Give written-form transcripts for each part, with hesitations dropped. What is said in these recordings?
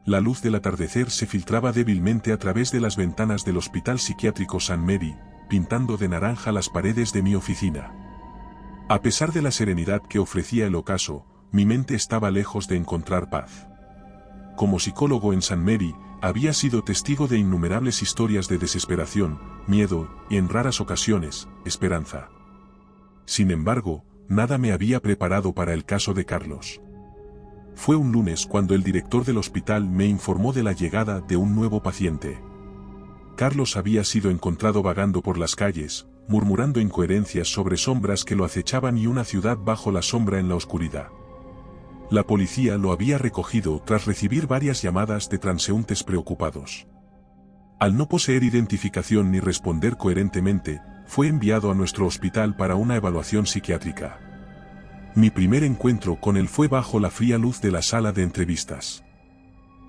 La luz del atardecer se filtraba débilmente a través de las ventanas del Hospital Psiquiátrico St. Mary, pintando de naranja las paredes de mi oficina. A pesar de la serenidad que ofrecía el ocaso, mi mente estaba lejos de encontrar paz. Como psicólogo en St. Mary, había sido testigo de innumerables historias de desesperación, miedo y, en raras ocasiones, esperanza. Sin embargo, nada me había preparado para el caso de Carlos. Fue un lunes cuando el director del hospital me informó de la llegada de un nuevo paciente. Carlos había sido encontrado vagando por las calles, murmurando incoherencias sobre sombras que lo acechaban y una ciudad bajo la sombra en la oscuridad. La policía lo había recogido tras recibir varias llamadas de transeúntes preocupados. Al no poseer identificación ni responder coherentemente, fue enviado a nuestro hospital para una evaluación psiquiátrica. Mi primer encuentro con él fue bajo la fría luz de la sala de entrevistas.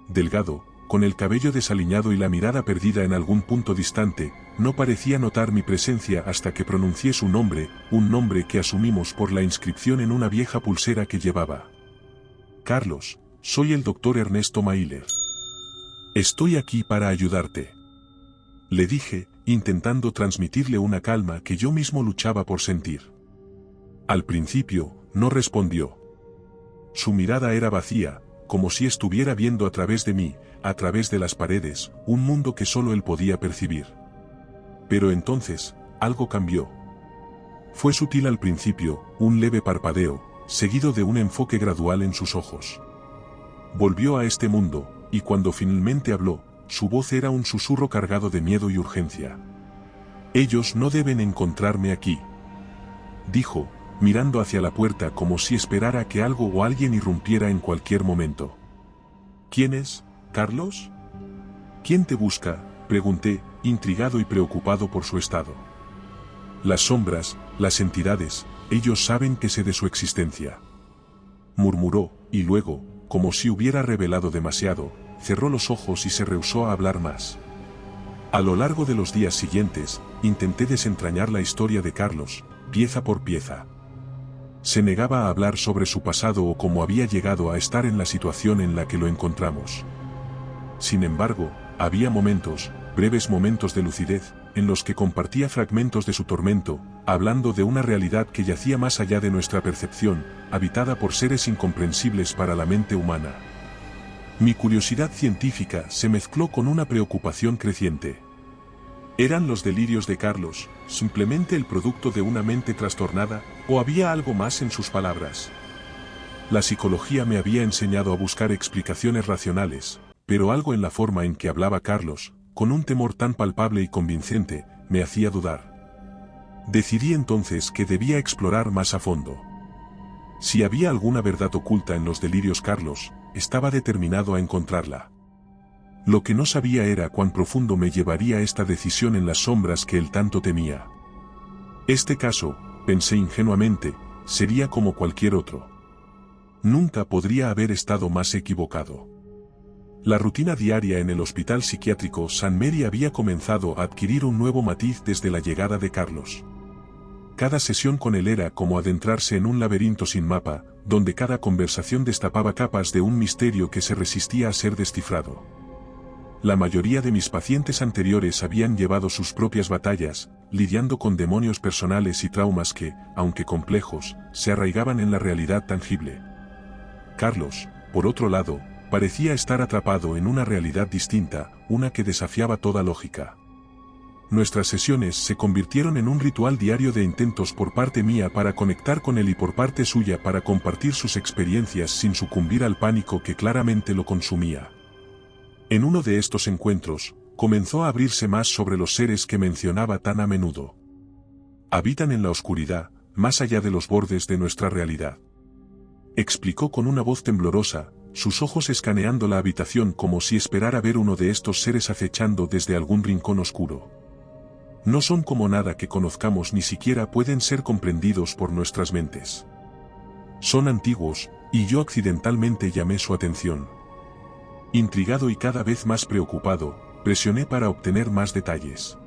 Delgado, con el cabello desaliñado y la mirada perdida en algún punto distante, no parecía notar mi presencia hasta que pronuncié su nombre, un nombre que asumimos por la inscripción en una vieja pulsera que llevaba. Carlos, soy el doctor Ernesto Mailer. Estoy aquí para ayudarte. Le dije, intentando transmitirle una calma que yo mismo luchaba por sentir. Al principio, no respondió. Su mirada era vacía, como si estuviera viendo a través de mí, a través de las paredes, un mundo que solo él podía percibir. Pero entonces, algo cambió. Fue sutil al principio, un leve parpadeo, seguido de un enfoque gradual en sus ojos. Volvió a este mundo, y cuando finalmente habló, su voz era un susurro cargado de miedo y urgencia. Ellos no deben encontrarme aquí, dijo, mirando hacia la puerta como si esperara que algo o alguien irrumpiera en cualquier momento. ¿Quién es, Carlos? ¿Quién te busca?, pregunté, intrigado y preocupado por su estado. Las sombras, las entidades, ellos saben que sé de su existencia. Murmuró, y luego, como si hubiera revelado demasiado, cerró los ojos y se rehusó a hablar más. A lo largo de los días siguientes, intenté desentrañar la historia de Carlos, pieza por pieza. Se negaba a hablar sobre su pasado o cómo había llegado a estar en la situación en la que lo encontramos. Sin embargo, había momentos, breves momentos de lucidez, en los que compartía fragmentos de su tormento, hablando de una realidad que yacía más allá de nuestra percepción, habitada por seres incomprensibles para la mente humana. Mi curiosidad científica se mezcló con una preocupación creciente. ¿Eran los delirios de Carlos simplemente el producto de una mente trastornada, o había algo más en sus palabras? La psicología me había enseñado a buscar explicaciones racionales, pero algo en la forma en que hablaba Carlos, con un temor tan palpable y convincente, me hacía dudar. Decidí entonces que debía explorar más a fondo. Si había alguna verdad oculta en los delirios Carlos, estaba determinado a encontrarla. Lo que no sabía era cuán profundo me llevaría esta decisión en las sombras que él tanto temía. Este caso, pensé ingenuamente, sería como cualquier otro. Nunca podría haber estado más equivocado. La rutina diaria en el Hospital Psiquiátrico St. Mary había comenzado a adquirir un nuevo matiz desde la llegada de Carlos. Cada sesión con él era como adentrarse en un laberinto sin mapa, donde cada conversación destapaba capas de un misterio que se resistía a ser descifrado. La mayoría de mis pacientes anteriores habían llevado sus propias batallas, lidiando con demonios personales y traumas que, aunque complejos, se arraigaban en la realidad tangible. Carlos, por otro lado, parecía estar atrapado en una realidad distinta, una que desafiaba toda lógica. Nuestras sesiones se convirtieron en un ritual diario de intentos por parte mía para conectar con él y por parte suya para compartir sus experiencias sin sucumbir al pánico que claramente lo consumía. En uno de estos encuentros, comenzó a abrirse más sobre los seres que mencionaba tan a menudo. Habitan en la oscuridad, más allá de los bordes de nuestra realidad. Explicó con una voz temblorosa, sus ojos escaneando la habitación como si esperara ver uno de estos seres acechando desde algún rincón oscuro. No son como nada que conozcamos, ni siquiera pueden ser comprendidos por nuestras mentes. Son antiguos, y yo accidentalmente llamé su atención. Intrigado y cada vez más preocupado, presioné para obtener más detalles.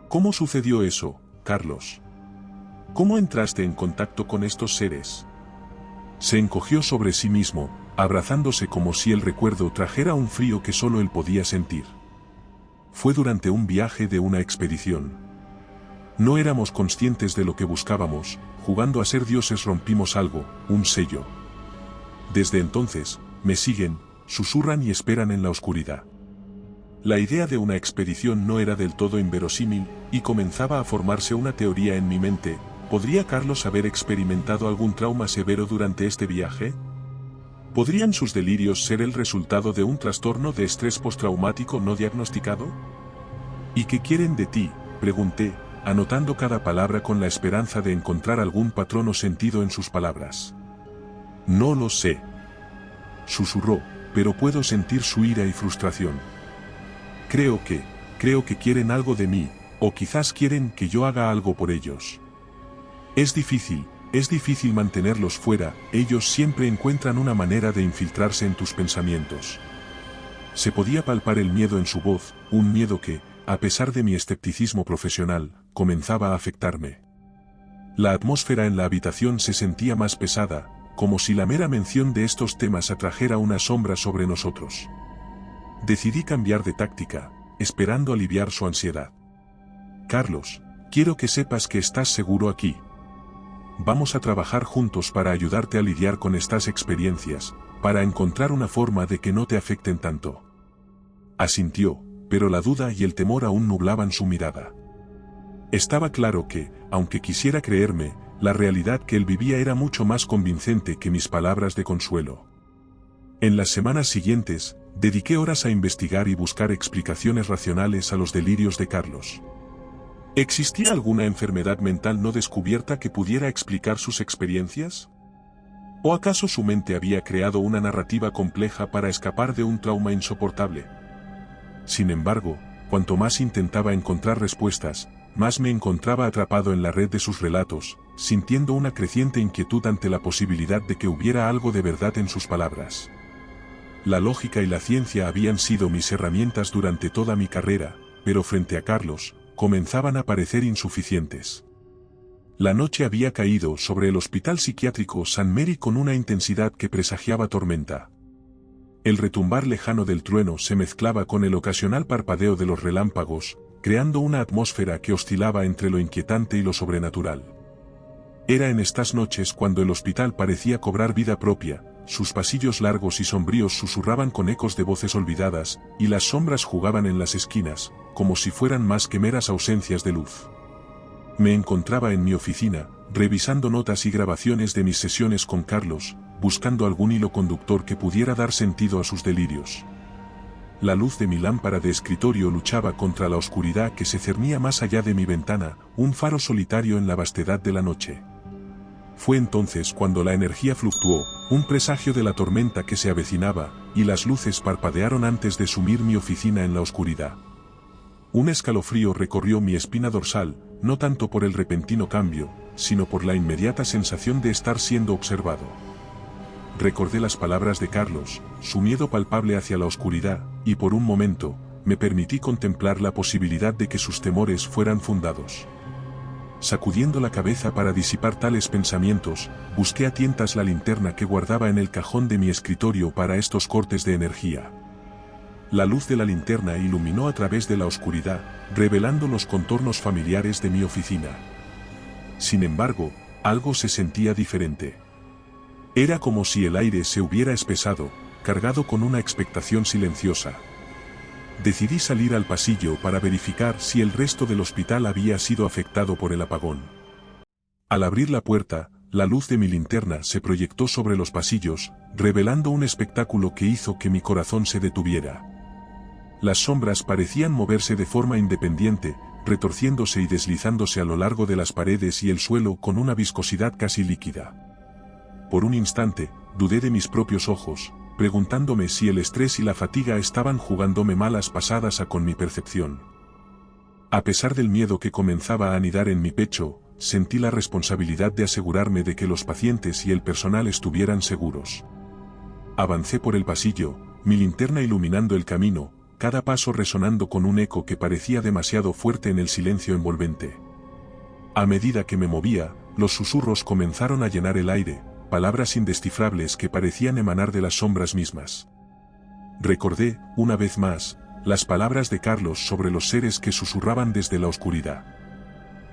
¿Cómo sucedió eso, Carlos? ¿Cómo entraste en contacto con estos seres? Se encogió sobre sí mismo, abrazándose como si el recuerdo trajera un frío que solo él podía sentir. Fue durante un viaje de una expedición. No éramos conscientes de lo que buscábamos, jugando a ser dioses rompimos algo, un sello. Desde entonces, me siguen, susurran y esperan en la oscuridad. La idea de una expedición no era del todo inverosímil, y comenzaba a formarse una teoría en mi mente. ¿Podría Carlos haber experimentado algún trauma severo durante este viaje? ¿Podrían sus delirios ser el resultado de un trastorno de estrés postraumático no diagnosticado? ¿Y qué quieren de ti?, pregunté, anotando cada palabra con la esperanza de encontrar algún patrón o sentido en sus palabras. No lo sé, susurró, pero puedo sentir su ira y frustración. Creo que quieren algo de mí, o quizás quieren que yo haga algo por ellos. Es difícil mantenerlos fuera, ellos siempre encuentran una manera de infiltrarse en tus pensamientos. Se podía palpar el miedo en su voz, un miedo que, a pesar de mi escepticismo profesional, comenzaba a afectarme. La atmósfera en la habitación se sentía más pesada, como si la mera mención de estos temas atrajera una sombra sobre nosotros. Decidí cambiar de táctica, esperando aliviar su ansiedad. Carlos, quiero que sepas que estás seguro aquí. Vamos a trabajar juntos para ayudarte a lidiar con estas experiencias, para encontrar una forma de que no te afecten tanto. Asintió, pero la duda y el temor aún nublaban su mirada. Estaba claro que, aunque quisiera creerme, la realidad que él vivía era mucho más convincente que mis palabras de consuelo. En las semanas siguientes, dediqué horas a investigar y buscar explicaciones racionales a los delirios de Carlos. ¿Existía alguna enfermedad mental no descubierta que pudiera explicar sus experiencias? ¿O acaso su mente había creado una narrativa compleja para escapar de un trauma insoportable? Sin embargo, cuanto más intentaba encontrar respuestas, más me encontraba atrapado en la red de sus relatos, sintiendo una creciente inquietud ante la posibilidad de que hubiera algo de verdad en sus palabras. La lógica y la ciencia habían sido mis herramientas durante toda mi carrera, pero frente a Carlos, comenzaban a parecer insuficientes. La noche había caído sobre el hospital psiquiátrico St. Mary con una intensidad que presagiaba tormenta. El retumbar lejano del trueno se mezclaba con el ocasional parpadeo de los relámpagos, creando una atmósfera que oscilaba entre lo inquietante y lo sobrenatural. Era en estas noches cuando el hospital parecía cobrar vida propia, sus pasillos largos y sombríos susurraban con ecos de voces olvidadas, y las sombras jugaban en las esquinas, como si fueran más que meras ausencias de luz. Me encontraba en mi oficina, revisando notas y grabaciones de mis sesiones con Carlos, buscando algún hilo conductor que pudiera dar sentido a sus delirios. La luz de mi lámpara de escritorio luchaba contra la oscuridad que se cernía más allá de mi ventana, un faro solitario en la vastedad de la noche. Fue entonces cuando la energía fluctuó, un presagio de la tormenta que se avecinaba, y las luces parpadearon antes de sumir mi oficina en la oscuridad. Un escalofrío recorrió mi espina dorsal, no tanto por el repentino cambio, sino por la inmediata sensación de estar siendo observado. Recordé las palabras de Carlos, su miedo palpable hacia la oscuridad, y por un momento, me permití contemplar la posibilidad de que sus temores fueran fundados. Sacudiendo la cabeza para disipar tales pensamientos, busqué a tientas la linterna que guardaba en el cajón de mi escritorio para estos cortes de energía. La luz de la linterna iluminó a través de la oscuridad, revelando los contornos familiares de mi oficina. Sin embargo, algo se sentía diferente. Era como si el aire se hubiera espesado, cargado con una expectación silenciosa. Decidí salir al pasillo para verificar si el resto del hospital había sido afectado por el apagón. Al abrir la puerta, la luz de mi linterna se proyectó sobre los pasillos, revelando un espectáculo que hizo que mi corazón se detuviera. Las sombras parecían moverse de forma independiente, retorciéndose y deslizándose a lo largo de las paredes y el suelo con una viscosidad casi líquida. Por un instante, dudé de mis propios ojos, preguntándome si el estrés y la fatiga estaban jugándome malas pasadas con mi percepción. A pesar del miedo que comenzaba a anidar en mi pecho, sentí la responsabilidad de asegurarme de que los pacientes y el personal estuvieran seguros. Avancé por el pasillo, mi linterna iluminando el camino, cada paso resonando con un eco que parecía demasiado fuerte en el silencio envolvente. A medida que me movía, los susurros comenzaron a llenar el aire, palabras indescifrables que parecían emanar de las sombras mismas. Recordé, una vez más, las palabras de Carlos sobre los seres que susurraban desde la oscuridad.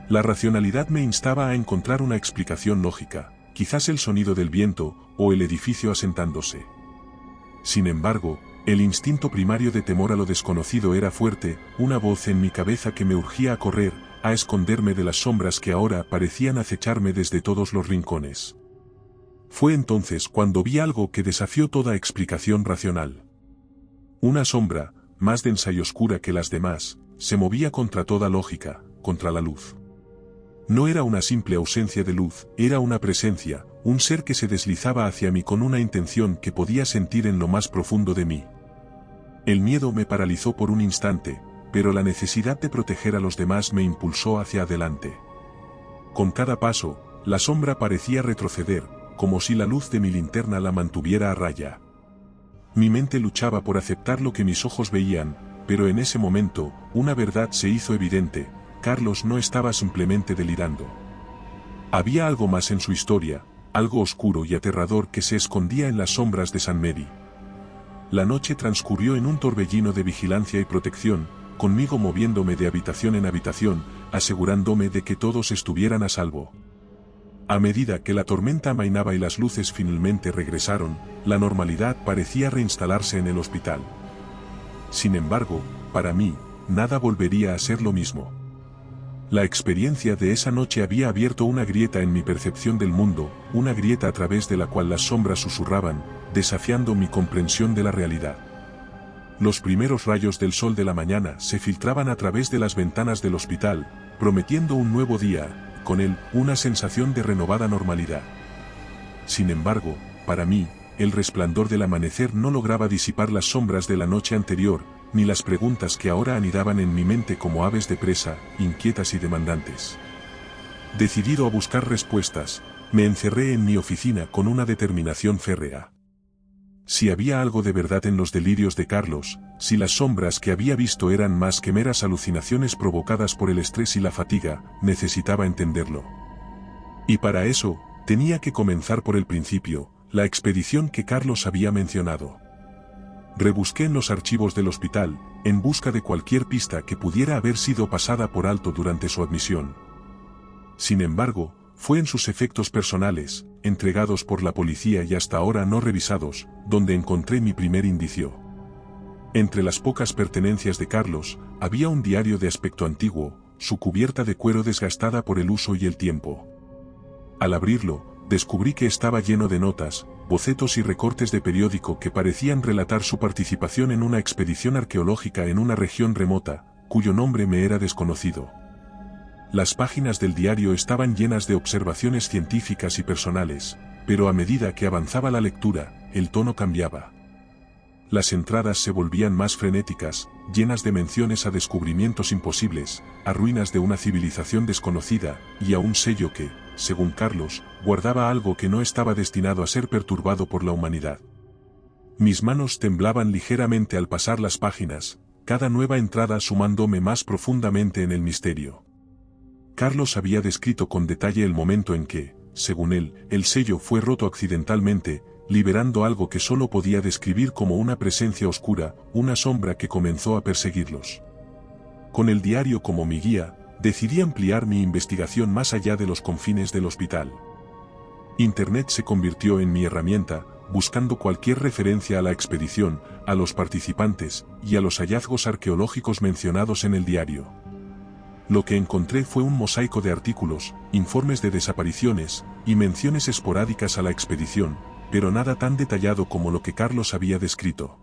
La racionalidad me instaba a encontrar una explicación lógica, quizás el sonido del viento, o el edificio asentándose. Sin embargo, el instinto primario de temor a lo desconocido era fuerte, una voz en mi cabeza que me urgía a correr, a esconderme de las sombras que ahora parecían acecharme desde todos los rincones. Fue entonces cuando vi algo que desafió toda explicación racional. Una sombra, más densa y oscura que las demás, se movía contra toda lógica, contra la luz. No era una simple ausencia de luz, era una presencia, un ser que se deslizaba hacia mí con una intención que podía sentir en lo más profundo de mí. El miedo me paralizó por un instante, pero la necesidad de proteger a los demás me impulsó hacia adelante. Con cada paso, la sombra parecía retroceder, como si la luz de mi linterna la mantuviera a raya. Mi mente luchaba por aceptar lo que mis ojos veían, pero en ese momento, una verdad se hizo evidente: Carlos no estaba simplemente delirando. Había algo más en su historia, algo oscuro y aterrador que se escondía en las sombras de St. Mary. La noche transcurrió en un torbellino de vigilancia y protección, conmigo moviéndome de habitación en habitación, asegurándome de que todos estuvieran a salvo. A medida que la tormenta amainaba y las luces finalmente regresaron, la normalidad parecía reinstalarse en el hospital. Sin embargo, para mí, nada volvería a ser lo mismo. La experiencia de esa noche había abierto una grieta en mi percepción del mundo, una grieta a través de la cual las sombras susurraban, desafiando mi comprensión de la realidad. Los primeros rayos del sol de la mañana se filtraban a través de las ventanas del hospital, prometiendo un nuevo día, con él, una sensación de renovada normalidad. Sin embargo, para mí, el resplandor del amanecer no lograba disipar las sombras de la noche anterior, ni las preguntas que ahora anidaban en mi mente como aves de presa, inquietas y demandantes. Decidido a buscar respuestas, me encerré en mi oficina con una determinación férrea. Si había algo de verdad en los delirios de Carlos, si las sombras que había visto eran más que meras alucinaciones provocadas por el estrés y la fatiga, necesitaba entenderlo. Y para eso, tenía que comenzar por el principio, la expedición que Carlos había mencionado. Rebusqué en los archivos del hospital, en busca de cualquier pista que pudiera haber sido pasada por alto durante su admisión. Sin embargo, fue en sus efectos personales, entregados por la policía y hasta ahora no revisados, donde encontré mi primer indicio. Entre las pocas pertenencias de Carlos, había un diario de aspecto antiguo, su cubierta de cuero desgastada por el uso y el tiempo. Al abrirlo, descubrí que estaba lleno de notas, bocetos y recortes de periódico que parecían relatar su participación en una expedición arqueológica en una región remota, cuyo nombre me era desconocido. Las páginas del diario estaban llenas de observaciones científicas y personales, pero a medida que avanzaba la lectura, el tono cambiaba. Las entradas se volvían más frenéticas, llenas de menciones a descubrimientos imposibles, a ruinas de una civilización desconocida, y a un sello que, según Carlos, guardaba algo que no estaba destinado a ser perturbado por la humanidad. Mis manos temblaban ligeramente al pasar las páginas, cada nueva entrada sumándome más profundamente en el misterio. Carlos había descrito con detalle el momento en que, según él, el sello fue roto accidentalmente, liberando algo que solo podía describir como una presencia oscura, una sombra que comenzó a perseguirlos. Con el diario como mi guía, decidí ampliar mi investigación más allá de los confines del hospital. Internet se convirtió en mi herramienta, buscando cualquier referencia a la expedición, a los participantes, y a los hallazgos arqueológicos mencionados en el diario. Lo que encontré fue un mosaico de artículos, informes de desapariciones, y menciones esporádicas a la expedición, pero nada tan detallado como lo que Carlos había descrito.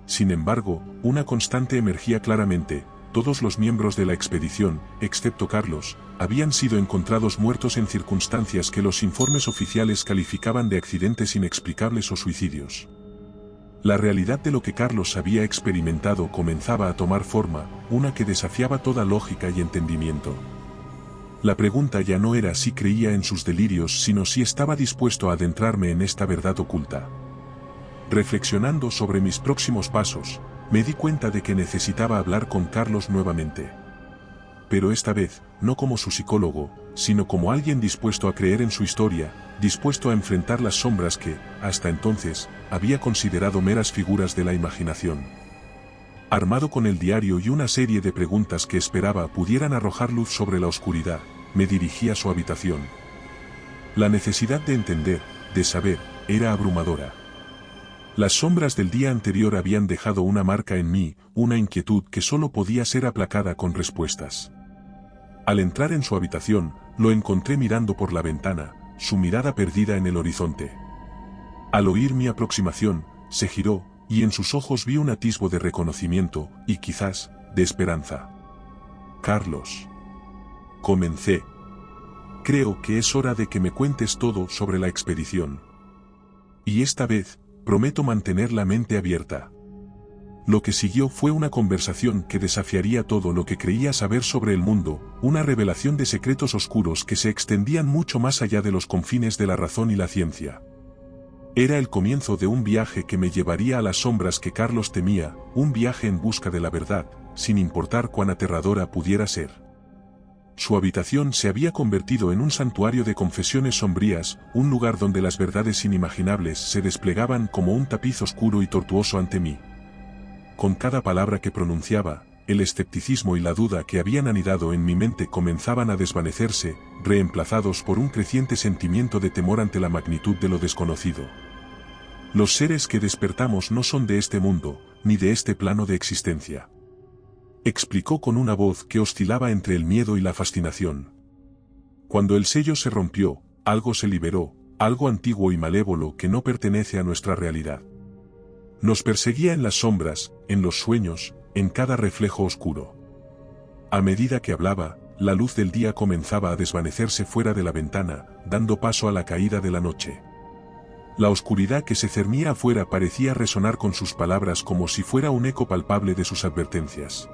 Sin embargo, una constante emergía claramente: todos los miembros de la expedición, excepto Carlos, habían sido encontrados muertos en circunstancias que los informes oficiales calificaban de accidentes inexplicables o suicidios. La realidad de lo que Carlos había experimentado comenzaba a tomar forma, una que desafiaba toda lógica y entendimiento. La pregunta ya no era si creía en sus delirios, sino si estaba dispuesto a adentrarme en esta verdad oculta. Reflexionando sobre mis próximos pasos, me di cuenta de que necesitaba hablar con Carlos nuevamente. Pero esta vez, no como su psicólogo, sino como alguien dispuesto a creer en su historia, dispuesto a enfrentar las sombras que, hasta entonces, había considerado meras figuras de la imaginación. Armado con el diario y una serie de preguntas que esperaba pudieran arrojar luz sobre la oscuridad, me dirigí a su habitación. La necesidad de entender, de saber, era abrumadora. Las sombras del día anterior habían dejado una marca en mí, una inquietud que solo podía ser aplacada con respuestas. Al entrar en su habitación, lo encontré mirando por la ventana, su mirada perdida en el horizonte. Al oír mi aproximación, se giró, y en sus ojos vi un atisbo de reconocimiento, y quizás, de esperanza. «Carlos», comencé. «Creo que es hora de que me cuentes todo sobre la expedición. Y esta vez, prometo mantener la mente abierta». Lo que siguió fue una conversación que desafiaría todo lo que creía saber sobre el mundo, una revelación de secretos oscuros que se extendían mucho más allá de los confines de la razón y la ciencia. Era el comienzo de un viaje que me llevaría a las sombras que Carlos temía, un viaje en busca de la verdad, sin importar cuán aterradora pudiera ser. Su habitación se había convertido en un santuario de confesiones sombrías, un lugar donde las verdades inimaginables se desplegaban como un tapiz oscuro y tortuoso ante mí. Con cada palabra que pronunciaba, el escepticismo y la duda que habían anidado en mi mente comenzaban a desvanecerse, reemplazados por un creciente sentimiento de temor ante la magnitud de lo desconocido. Los seres que despertamos no son de este mundo, ni de este plano de existencia. Explicó con una voz que oscilaba entre el miedo y la fascinación. Cuando el sello se rompió, algo se liberó, algo antiguo y malévolo que no pertenece a nuestra realidad. Nos perseguía en las sombras, en los sueños, en cada reflejo oscuro. A medida que hablaba, la luz del día comenzaba a desvanecerse fuera de la ventana, dando paso a la caída de la noche. La oscuridad que se cernía afuera parecía resonar con sus palabras como si fuera un eco palpable de sus advertencias.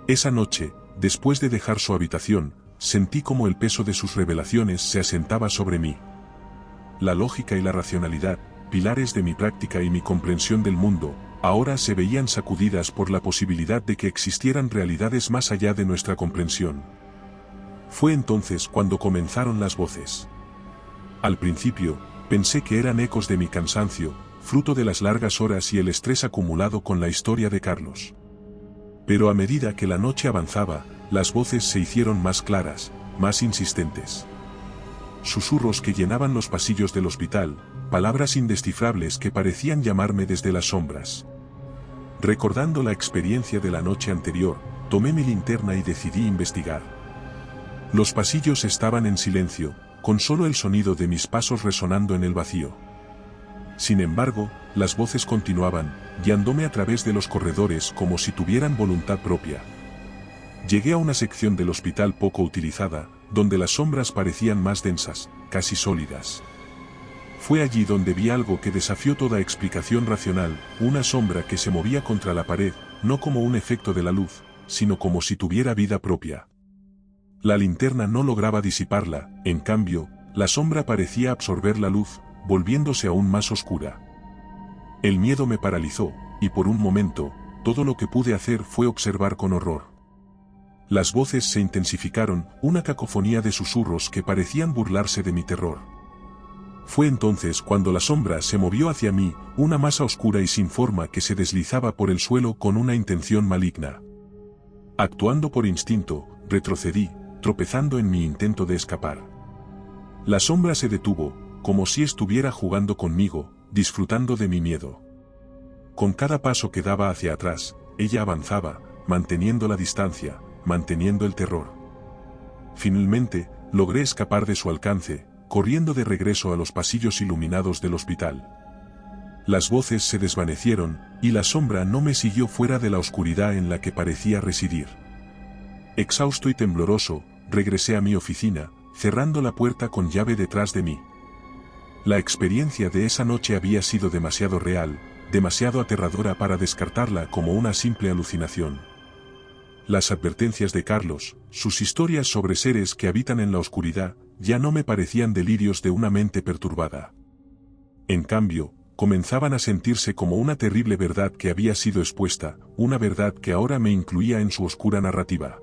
Esa noche, después de dejar su habitación, sentí como el peso de sus revelaciones se asentaba sobre mí. La lógica y la racionalidad, pilares de mi práctica y mi comprensión del mundo, ahora se veían sacudidas por la posibilidad de que existieran realidades más allá de nuestra comprensión. Fue entonces cuando comenzaron las voces. Al principio, pensé que eran ecos de mi cansancio, fruto de las largas horas y el estrés acumulado con la historia de Carlos. Pero a medida que la noche avanzaba, las voces se hicieron más claras, más insistentes. Susurros que llenaban los pasillos del hospital, palabras indescifrables que parecían llamarme desde las sombras. Recordando la experiencia de la noche anterior, tomé mi linterna y decidí investigar. Los pasillos estaban en silencio, con solo el sonido de mis pasos resonando en el vacío. Sin embargo, las voces continuaban, guiándome a través de los corredores como si tuvieran voluntad propia. Llegué a una sección del hospital poco utilizada, donde las sombras parecían más densas, casi sólidas. Fue allí donde vi algo que desafió toda explicación racional, una sombra que se movía contra la pared, no como un efecto de la luz, sino como si tuviera vida propia. La linterna no lograba disiparla, en cambio, la sombra parecía absorber la luz, volviéndose aún más oscura. El miedo me paralizó, y por un momento, todo lo que pude hacer fue observar con horror. Las voces se intensificaron, una cacofonía de susurros que parecían burlarse de mi terror. Fue entonces cuando la sombra se movió hacia mí, una masa oscura y sin forma que se deslizaba por el suelo con una intención maligna. Actuando por instinto, retrocedí, tropezando en mi intento de escapar. La sombra se detuvo, como si estuviera jugando conmigo, disfrutando de mi miedo. Con cada paso que daba hacia atrás, ella avanzaba, manteniendo la distancia, manteniendo el terror. Finalmente, logré escapar de su alcance, corriendo de regreso a los pasillos iluminados del hospital. Las voces se desvanecieron, y la sombra no me siguió fuera de la oscuridad en la que parecía residir. Exhausto y tembloroso, regresé a mi oficina, cerrando la puerta con llave detrás de mí. La experiencia de esa noche había sido demasiado real, demasiado aterradora para descartarla como una simple alucinación. Las advertencias de Carlos, sus historias sobre seres que habitan en la oscuridad, ya no me parecían delirios de una mente perturbada. En cambio, comenzaban a sentirse como una terrible verdad que había sido expuesta, una verdad que ahora me incluía en su oscura narrativa.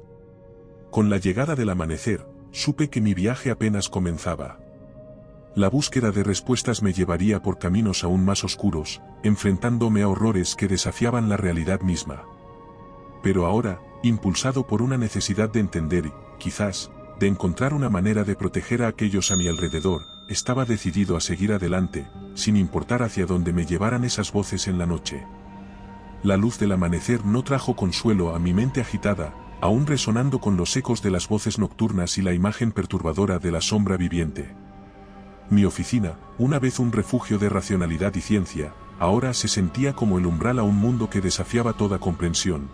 Con la llegada del amanecer, supe que mi viaje apenas comenzaba. La búsqueda de respuestas me llevaría por caminos aún más oscuros, enfrentándome a horrores que desafiaban la realidad misma. Pero ahora, impulsado por una necesidad de entender y, quizás, de encontrar una manera de proteger a aquellos a mi alrededor, estaba decidido a seguir adelante, sin importar hacia dónde me llevaran esas voces en la noche. La luz del amanecer no trajo consuelo a mi mente agitada, aún resonando con los ecos de las voces nocturnas y la imagen perturbadora de la sombra viviente. Mi oficina, una vez un refugio de racionalidad y ciencia, ahora se sentía como el umbral a un mundo que desafiaba toda comprensión.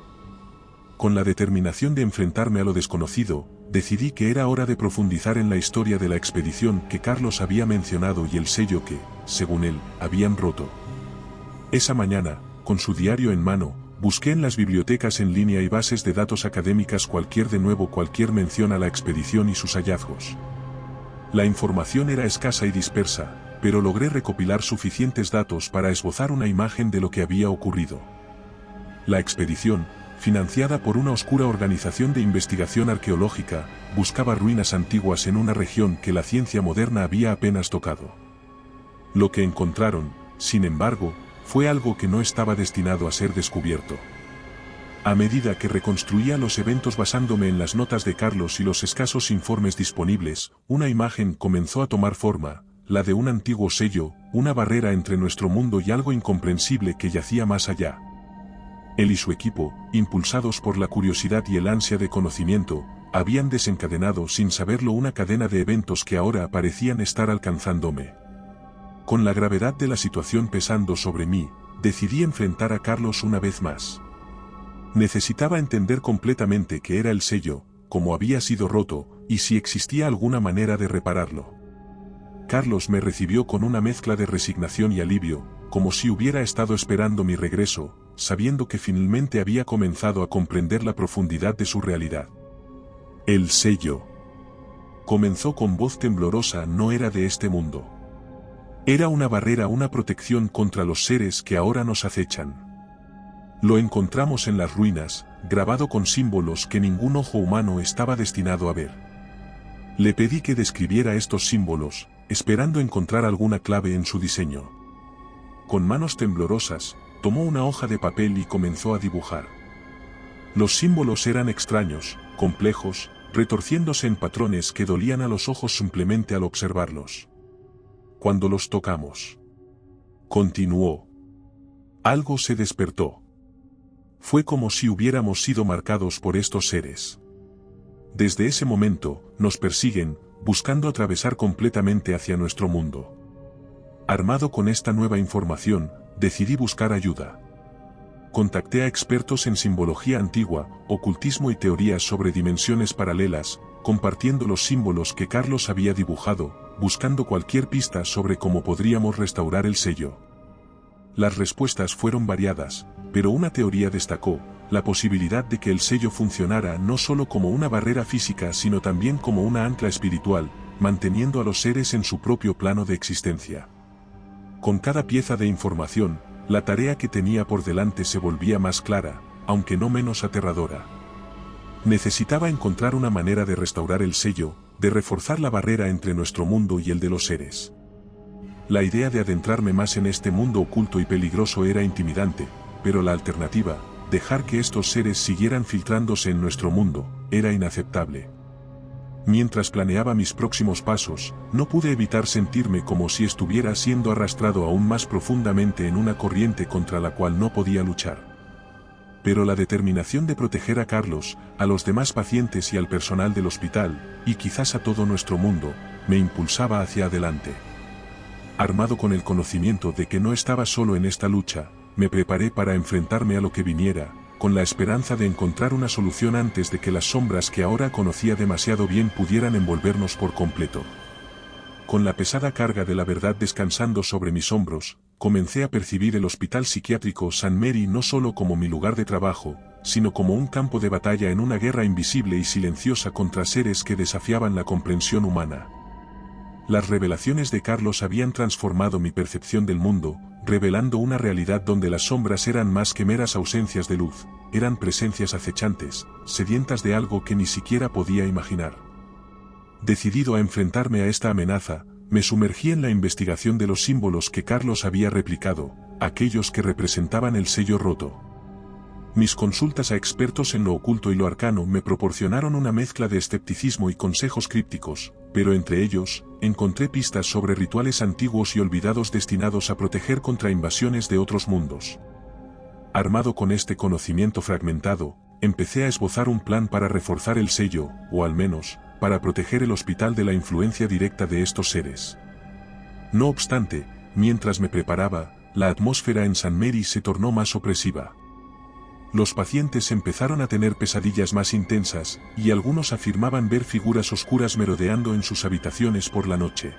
Con la determinación de enfrentarme a lo desconocido, decidí que era hora de profundizar en la historia de la expedición que Carlos había mencionado y el sello que, según él, habían roto. Esa mañana, con su diario en mano, busqué en las bibliotecas en línea y bases de datos académicas cualquier mención a la expedición y sus hallazgos. La información era escasa y dispersa, pero logré recopilar suficientes datos para esbozar una imagen de lo que había ocurrido. La expedición, financiada por una oscura organización de investigación arqueológica, buscaba ruinas antiguas en una región que la ciencia moderna había apenas tocado. Lo que encontraron, sin embargo, fue algo que no estaba destinado a ser descubierto. A medida que reconstruía los eventos basándome en las notas de Carlos y los escasos informes disponibles, una imagen comenzó a tomar forma, la de un antiguo sello, una barrera entre nuestro mundo y algo incomprensible que yacía más allá. Él y su equipo, impulsados por la curiosidad y el ansia de conocimiento, habían desencadenado sin saberlo una cadena de eventos que ahora parecían estar alcanzándome. Con la gravedad de la situación pesando sobre mí, decidí enfrentar a Carlos una vez más. Necesitaba entender completamente qué era el sello, cómo había sido roto, y si existía alguna manera de repararlo. Carlos me recibió con una mezcla de resignación y alivio, como si hubiera estado esperando mi regreso, sabiendo que finalmente había comenzado a comprender la profundidad de su realidad. El sello. Comenzó con voz temblorosa, no era de este mundo. Era una barrera, una protección contra los seres que ahora nos acechan. Lo encontramos en las ruinas, grabado con símbolos que ningún ojo humano estaba destinado a ver. Le pedí que describiera estos símbolos, esperando encontrar alguna clave en su diseño. Con manos temblorosas, tomó una hoja de papel y comenzó a dibujar. Los símbolos eran extraños, complejos, retorciéndose en patrones que dolían a los ojos simplemente al observarlos. Cuando los tocamos, continuó, algo se despertó. Fue como si hubiéramos sido marcados por estos seres. Desde ese momento, nos persiguen, buscando atravesar completamente hacia nuestro mundo. Armado con esta nueva información, decidí buscar ayuda. Contacté a expertos en simbología antigua, ocultismo y teorías sobre dimensiones paralelas, compartiendo los símbolos que Carlos había dibujado, buscando cualquier pista sobre cómo podríamos restaurar el sello. Las respuestas fueron variadas, pero una teoría destacó, la posibilidad de que el sello funcionara no solo como una barrera física sino también como una ancla espiritual, manteniendo a los seres en su propio plano de existencia. Con cada pieza de información, la tarea que tenía por delante se volvía más clara, aunque no menos aterradora. Necesitaba encontrar una manera de restaurar el sello, de reforzar la barrera entre nuestro mundo y el de los seres. La idea de adentrarme más en este mundo oculto y peligroso era intimidante, pero la alternativa, dejar que estos seres siguieran filtrándose en nuestro mundo, era inaceptable. Mientras planeaba mis próximos pasos, no pude evitar sentirme como si estuviera siendo arrastrado aún más profundamente en una corriente contra la cual no podía luchar. Pero la determinación de proteger a Carlos, a los demás pacientes y al personal del hospital, y quizás a todo nuestro mundo, me impulsaba hacia adelante. Armado con el conocimiento de que no estaba solo en esta lucha, me preparé para enfrentarme a lo que viniera, con la esperanza de encontrar una solución antes de que las sombras que ahora conocía demasiado bien pudieran envolvernos por completo. Con la pesada carga de la verdad descansando sobre mis hombros, comencé a percibir el Hospital Psiquiátrico St. Mary no solo como mi lugar de trabajo, sino como un campo de batalla en una guerra invisible y silenciosa contra seres que desafiaban la comprensión humana. Las revelaciones de Carlos habían transformado mi percepción del mundo, revelando una realidad donde las sombras eran más que meras ausencias de luz, eran presencias acechantes, sedientas de algo que ni siquiera podía imaginar. Decidido a enfrentarme a esta amenaza, me sumergí en la investigación de los símbolos que Carlos había replicado, aquellos que representaban el sello roto. Mis consultas a expertos en lo oculto y lo arcano me proporcionaron una mezcla de escepticismo y consejos crípticos, pero entre ellos, encontré pistas sobre rituales antiguos y olvidados destinados a proteger contra invasiones de otros mundos. Armado con este conocimiento fragmentado, empecé a esbozar un plan para reforzar el sello, o al menos, para proteger el hospital de la influencia directa de estos seres. No obstante, mientras me preparaba, la atmósfera en St. Mary se tornó más opresiva. Los pacientes empezaron a tener pesadillas más intensas, y algunos afirmaban ver figuras oscuras merodeando en sus habitaciones por la noche.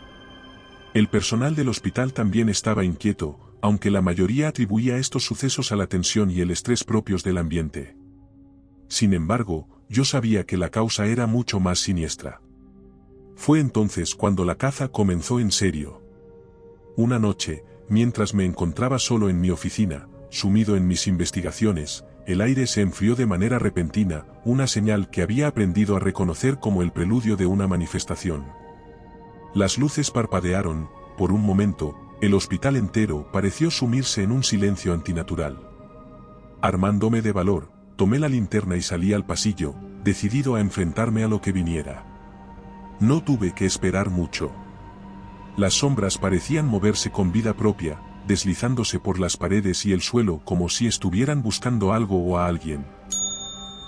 El personal del hospital también estaba inquieto, aunque la mayoría atribuía estos sucesos a la tensión y el estrés propios del ambiente. Sin embargo, yo sabía que la causa era mucho más siniestra. Fue entonces cuando la caza comenzó en serio. Una noche, mientras me encontraba solo en mi oficina, sumido en mis investigaciones, el aire se enfrió de manera repentina, una señal que había aprendido a reconocer como el preludio de una manifestación. Las luces parpadearon, por un momento, el hospital entero pareció sumirse en un silencio antinatural. Armándome de valor, tomé la linterna y salí al pasillo, decidido a enfrentarme a lo que viniera. No tuve que esperar mucho. Las sombras parecían moverse con vida propia, deslizándose por las paredes y el suelo como si estuvieran buscando algo o a alguien.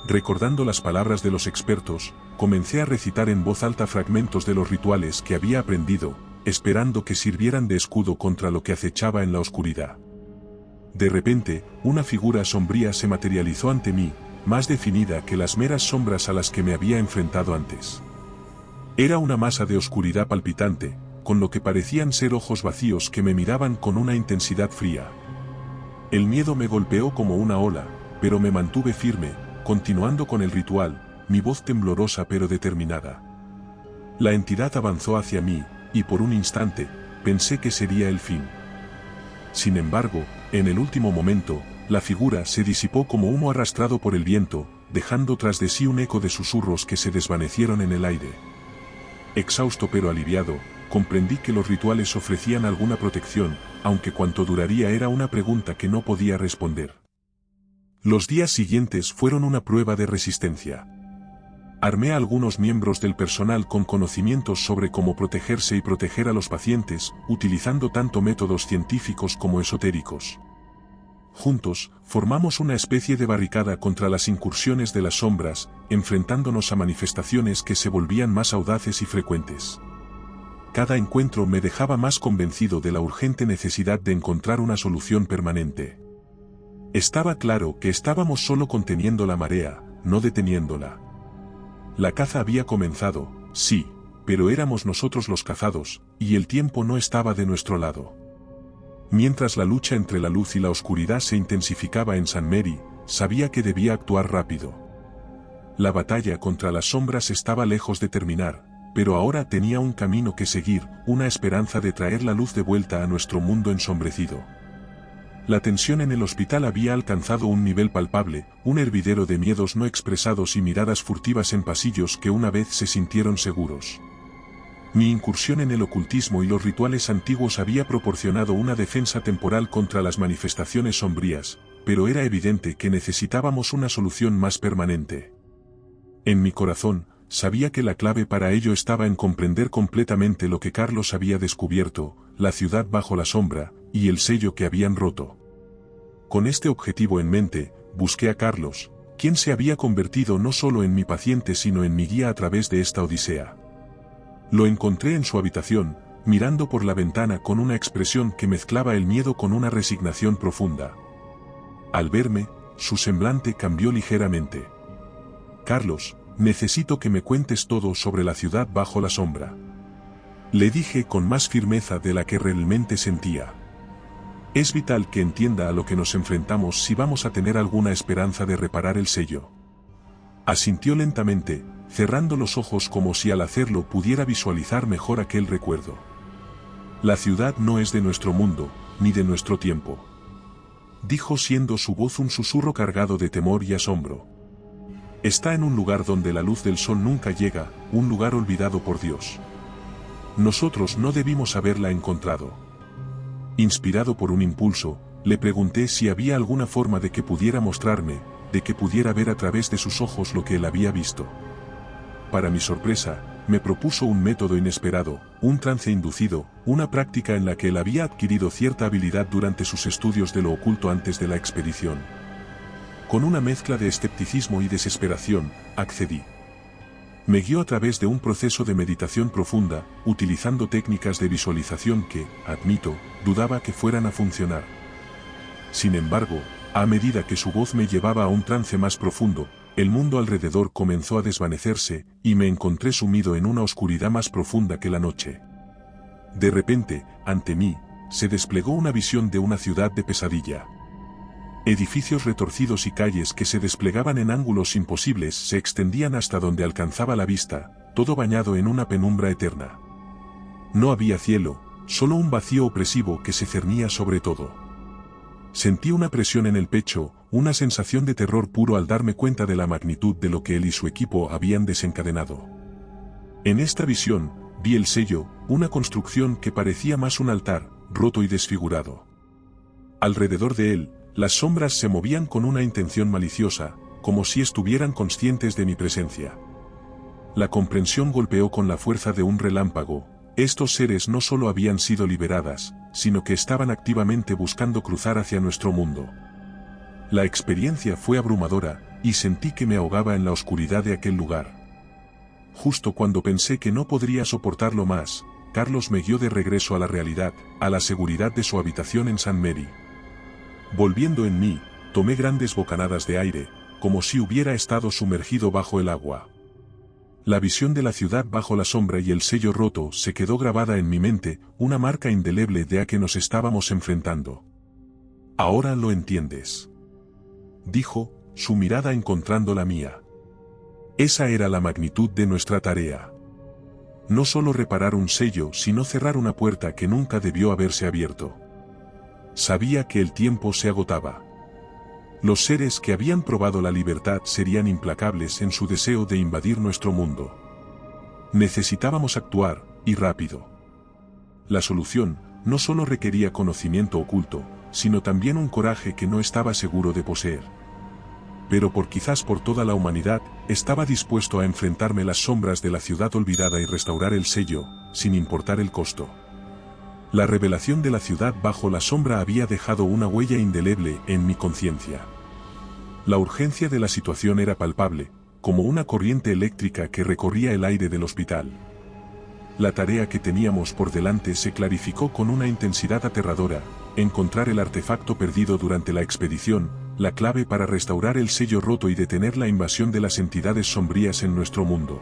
Recordando las palabras de los expertos, comencé a recitar en voz alta fragmentos de los rituales que había aprendido, esperando que sirvieran de escudo contra lo que acechaba en la oscuridad. De repente, una figura sombría se materializó ante mí, más definida que las meras sombras a las que me había enfrentado antes. Era una masa de oscuridad palpitante, con lo que parecían ser ojos vacíos que me miraban con una intensidad fría. El miedo me golpeó como una ola, pero me mantuve firme, continuando con el ritual, mi voz temblorosa pero determinada. La entidad avanzó hacia mí, y por un instante, pensé que sería el fin. Sin embargo, en el último momento, la figura se disipó como humo arrastrado por el viento, dejando tras de sí un eco de susurros que se desvanecieron en el aire. Exhausto pero aliviado, comprendí que los rituales ofrecían alguna protección, aunque cuánto duraría era una pregunta que no podía responder. Los días siguientes fueron una prueba de resistencia. Armé a algunos miembros del personal con conocimientos sobre cómo protegerse y proteger a los pacientes, utilizando tanto métodos científicos como esotéricos. Juntos, formamos una especie de barricada contra las incursiones de las sombras, enfrentándonos a manifestaciones que se volvían más audaces y frecuentes. Cada encuentro me dejaba más convencido de la urgente necesidad de encontrar una solución permanente. Estaba claro que estábamos solo conteniendo la marea, no deteniéndola. La caza había comenzado, sí, pero éramos nosotros los cazados, y el tiempo no estaba de nuestro lado. Mientras la lucha entre la luz y la oscuridad se intensificaba en St. Mary, sabía que debía actuar rápido. La batalla contra las sombras estaba lejos de terminar, pero ahora tenía un camino que seguir, una esperanza de traer la luz de vuelta a nuestro mundo ensombrecido. La tensión en el hospital había alcanzado un nivel palpable, un hervidero de miedos no expresados y miradas furtivas en pasillos que una vez se sintieron seguros. Mi incursión en el ocultismo y los rituales antiguos había proporcionado una defensa temporal contra las manifestaciones sombrías, pero era evidente que necesitábamos una solución más permanente. En mi corazón, sabía que la clave para ello estaba en comprender completamente lo que Carlos había descubierto, la ciudad bajo la sombra, y el sello que habían roto. Con este objetivo en mente, busqué a Carlos, quien se había convertido no solo en mi paciente sino en mi guía a través de esta odisea. Lo encontré en su habitación, mirando por la ventana con una expresión que mezclaba el miedo con una resignación profunda. Al verme, su semblante cambió ligeramente. «Carlos, necesito que me cuentes todo sobre la ciudad bajo la sombra», le dije con más firmeza de la que realmente sentía. «Es vital que entienda a lo que nos enfrentamos si vamos a tener alguna esperanza de reparar el sello». Asintió lentamente, cerrando los ojos como si al hacerlo pudiera visualizar mejor aquel recuerdo. «La ciudad no es de nuestro mundo, ni de nuestro tiempo», dijo siendo su voz un susurro cargado de temor y asombro. Está en un lugar donde la luz del sol nunca llega, un lugar olvidado por Dios. Nosotros no debimos haberla encontrado. Inspirado por un impulso, le pregunté si había alguna forma de que pudiera mostrarme, de que pudiera ver a través de sus ojos lo que él había visto. Para mi sorpresa, me propuso un método inesperado, un trance inducido, una práctica en la que él había adquirido cierta habilidad durante sus estudios de lo oculto antes de la expedición. Con una mezcla de escepticismo y desesperación, accedí. Me guió a través de un proceso de meditación profunda, utilizando técnicas de visualización que, admito, dudaba que fueran a funcionar. Sin embargo, a medida que su voz me llevaba a un trance más profundo, el mundo alrededor comenzó a desvanecerse, y me encontré sumido en una oscuridad más profunda que la noche. De repente, ante mí, se desplegó una visión de una ciudad de pesadilla. Edificios retorcidos y calles que se desplegaban en ángulos imposibles se extendían hasta donde alcanzaba la vista, todo bañado en una penumbra eterna. No había cielo, solo un vacío opresivo que se cernía sobre todo. Sentí una presión en el pecho, una sensación de terror puro al darme cuenta de la magnitud de lo que él y su equipo habían desencadenado. En esta visión, vi el sello, una construcción que parecía más un altar, roto y desfigurado. Alrededor de él, las sombras se movían con una intención maliciosa, como si estuvieran conscientes de mi presencia. La comprensión golpeó con la fuerza de un relámpago. Estos seres no solo habían sido liberadas, sino que estaban activamente buscando cruzar hacia nuestro mundo. La experiencia fue abrumadora, y sentí que me ahogaba en la oscuridad de aquel lugar. Justo cuando pensé que no podría soportarlo más, Carlos me guió de regreso a la realidad, a la seguridad de su habitación en St. Mary. Volviendo en mí, tomé grandes bocanadas de aire, como si hubiera estado sumergido bajo el agua. La visión de la ciudad bajo la sombra y el sello roto se quedó grabada en mi mente, una marca indeleble de a que nos estábamos enfrentando. Ahora lo entiendes, dijo, su mirada encontrando la mía. Esa era la magnitud de nuestra tarea. No solo reparar un sello, sino cerrar una puerta que nunca debió haberse abierto. Sabía que el tiempo se agotaba. Los seres que habían probado la libertad serían implacables en su deseo de invadir nuestro mundo. Necesitábamos actuar, y rápido. La solución no solo requería conocimiento oculto, sino también un coraje que no estaba seguro de poseer. Pero quizás por toda la humanidad, estaba dispuesto a enfrentarme las sombras de la ciudad olvidada y restaurar el sello, sin importar el costo. La revelación de la ciudad bajo la sombra había dejado una huella indeleble en mi conciencia. La urgencia de la situación era palpable, como una corriente eléctrica que recorría el aire del hospital. La tarea que teníamos por delante se clarificó con una intensidad aterradora: encontrar el artefacto perdido durante la expedición, la clave para restaurar el sello roto y detener la invasión de las entidades sombrías en nuestro mundo.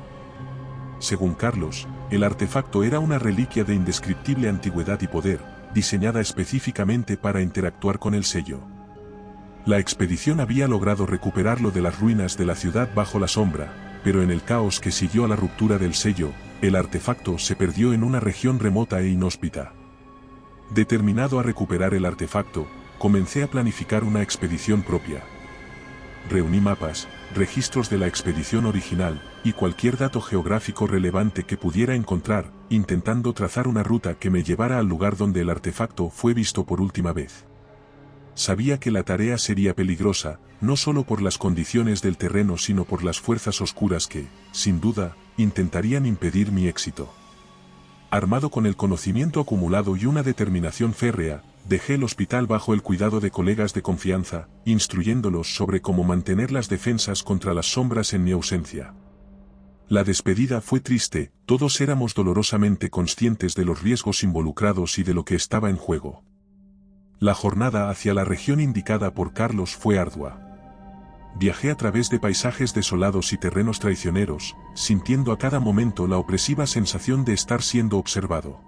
Según Carlos, el artefacto era una reliquia de indescriptible antigüedad y poder, diseñada específicamente para interactuar con el sello. La expedición había logrado recuperarlo de las ruinas de la ciudad bajo la sombra, pero en el caos que siguió a la ruptura del sello, el artefacto se perdió en una región remota e inhóspita. Determinado a recuperar el artefacto, comencé a planificar una expedición propia. Reuní mapas, registros de la expedición original, y cualquier dato geográfico relevante que pudiera encontrar, intentando trazar una ruta que me llevara al lugar donde el artefacto fue visto por última vez. Sabía que la tarea sería peligrosa, no solo por las condiciones del terreno sino por las fuerzas oscuras que, sin duda, intentarían impedir mi éxito. Armado con el conocimiento acumulado y una determinación férrea, dejé el hospital bajo el cuidado de colegas de confianza, instruyéndolos sobre cómo mantener las defensas contra las sombras en mi ausencia. La despedida fue triste, todos éramos dolorosamente conscientes de los riesgos involucrados y de lo que estaba en juego. La jornada hacia la región indicada por Carlos fue ardua. Viajé a través de paisajes desolados y terrenos traicioneros, sintiendo a cada momento la opresiva sensación de estar siendo observado.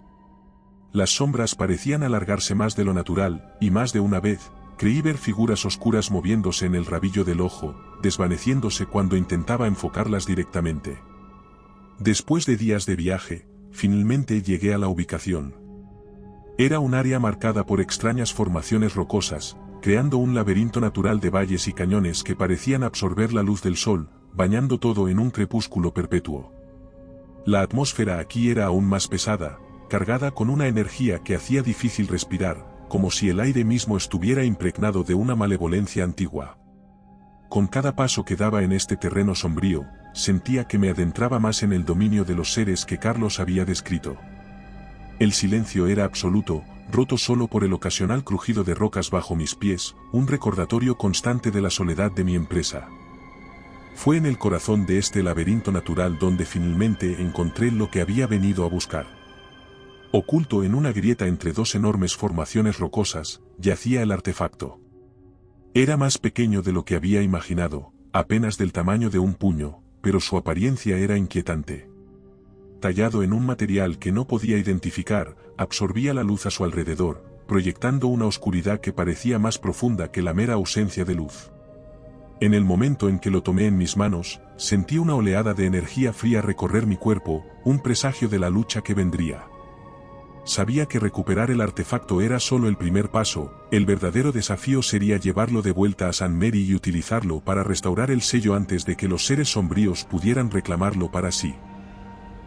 Las sombras parecían alargarse más de lo natural, y más de una vez, creí ver figuras oscuras moviéndose en el rabillo del ojo, desvaneciéndose cuando intentaba enfocarlas directamente. Después de días de viaje, finalmente llegué a la ubicación. Era un área marcada por extrañas formaciones rocosas, creando un laberinto natural de valles y cañones que parecían absorber la luz del sol, bañando todo en un crepúsculo perpetuo. La atmósfera aquí era aún más pesada, cargada con una energía que hacía difícil respirar, como si el aire mismo estuviera impregnado de una malevolencia antigua. Con cada paso que daba en este terreno sombrío, sentía que me adentraba más en el dominio de los seres que Carlos había descrito. El silencio era absoluto, roto solo por el ocasional crujido de rocas bajo mis pies, un recordatorio constante de la soledad de mi empresa. Fue en el corazón de este laberinto natural donde finalmente encontré lo que había venido a buscar. Oculto en una grieta entre dos enormes formaciones rocosas, yacía el artefacto. Era más pequeño de lo que había imaginado, apenas del tamaño de un puño, pero su apariencia era inquietante. Tallado en un material que no podía identificar, absorbía la luz a su alrededor, proyectando una oscuridad que parecía más profunda que la mera ausencia de luz. En el momento en que lo tomé en mis manos, sentí una oleada de energía fría recorrer mi cuerpo, un presagio de la lucha que vendría. Sabía que recuperar el artefacto era solo el primer paso, el verdadero desafío sería llevarlo de vuelta a St. Mary y utilizarlo para restaurar el sello antes de que los seres sombríos pudieran reclamarlo para sí.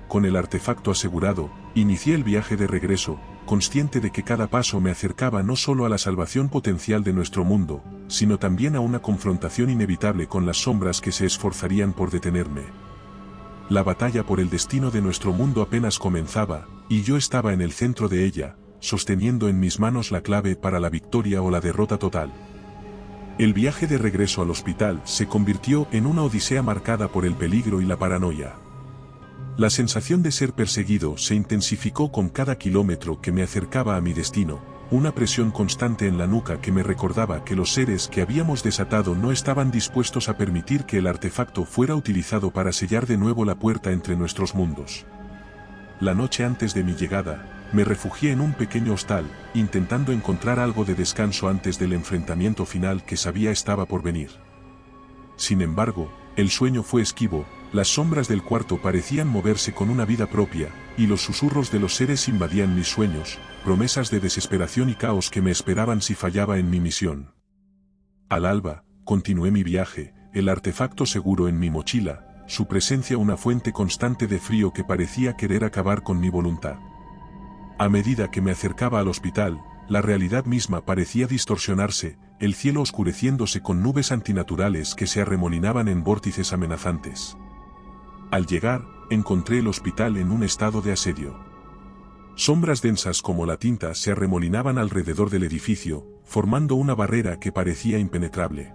Con el artefacto asegurado, inicié el viaje de regreso, consciente de que cada paso me acercaba no solo a la salvación potencial de nuestro mundo, sino también a una confrontación inevitable con las sombras que se esforzarían por detenerme. La batalla por el destino de nuestro mundo apenas comenzaba, y yo estaba en el centro de ella, sosteniendo en mis manos la clave para la victoria o la derrota total. El viaje de regreso al hospital se convirtió en una odisea marcada por el peligro y la paranoia. La sensación de ser perseguido se intensificó con cada kilómetro que me acercaba a mi destino, una presión constante en la nuca que me recordaba que los seres que habíamos desatado no estaban dispuestos a permitir que el artefacto fuera utilizado para sellar de nuevo la puerta entre nuestros mundos. La noche antes de mi llegada, me refugié en un pequeño hostal, intentando encontrar algo de descanso antes del enfrentamiento final que sabía estaba por venir. Sin embargo, el sueño fue esquivo, las sombras del cuarto parecían moverse con una vida propia, y los susurros de los seres invadían mis sueños, promesas de desesperación y caos que me esperaban si fallaba en mi misión. Al alba, continué mi viaje, el artefacto seguro en mi mochila, su presencia una fuente constante de frío que parecía querer acabar con mi voluntad. A medida que me acercaba al hospital, la realidad misma parecía distorsionarse, el cielo oscureciéndose con nubes antinaturales que se arremolinaban en vórtices amenazantes. Al llegar, encontré el hospital en un estado de asedio. Sombras densas como la tinta se arremolinaban alrededor del edificio, formando una barrera que parecía impenetrable.